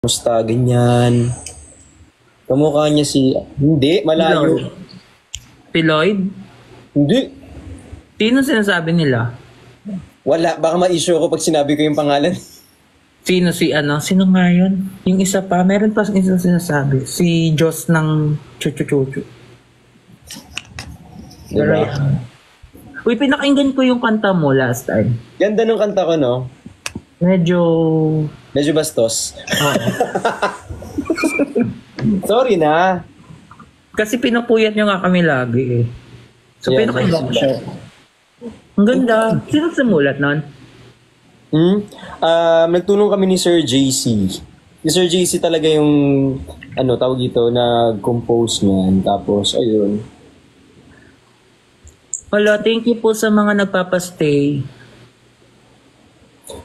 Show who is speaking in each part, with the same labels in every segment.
Speaker 1: Musta, ganyan. Kamukha niya si... Hindi, malayo.
Speaker 2: Piloyd?
Speaker 1: Hindi.
Speaker 2: Sino sinasabi nila?
Speaker 1: Wala, baka ma-issue ako pag sinabi ko yung pangalan.
Speaker 2: Sino si ano? Sino nga yun? Yung isa pa, meron pa isang sinasabi. Si Joss ng Chuchu-Chuchu.
Speaker 1: Diba?
Speaker 2: Uy, pinakinggan ko yung kanta mo last time.
Speaker 1: Ganda nung kanta ko, no?
Speaker 2: Medyo
Speaker 1: bastos. Sorry na.
Speaker 2: kasi pinapuyat nyo nga kami lagi eh. So
Speaker 1: Yeah,
Speaker 2: pinakinggan ko siya. Ang ganda. Sino sumulat nun?
Speaker 1: Nagtulong kami ni Sir JC. Si Sir JC talaga yung tawag ito, nag-compose niyan. Tapos, ayun.
Speaker 2: Wala, thank you po sa mga nagpapastay.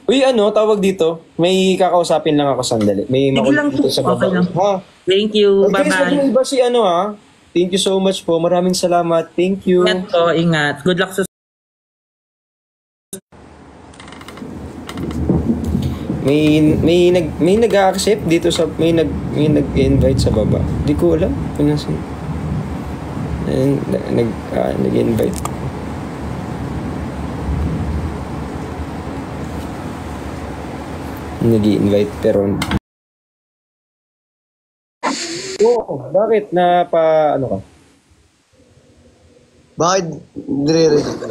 Speaker 1: Uy, tawag dito? May kakausapin lang ako sandali. May
Speaker 2: Sige lang
Speaker 1: makulit dito sa baba.
Speaker 2: okay lang.
Speaker 1: Ha?
Speaker 2: Thank you.
Speaker 1: Guys, wag
Speaker 2: Bye-bye.
Speaker 1: mo iba si ha? Thank you so much po. Maraming salamat. Thank you.
Speaker 2: Ingat po, ingat. Good luck sa
Speaker 1: May nag-accept dito sa may nag-invite sa baba. Di ko alam kung nasa nag-invite. Nag-invite pero bakit ka?
Speaker 3: Bakit dire-ready ka?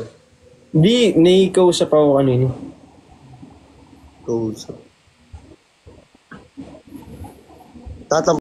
Speaker 1: Hindi, naikausap ako kanina.
Speaker 3: Kausap. Tatam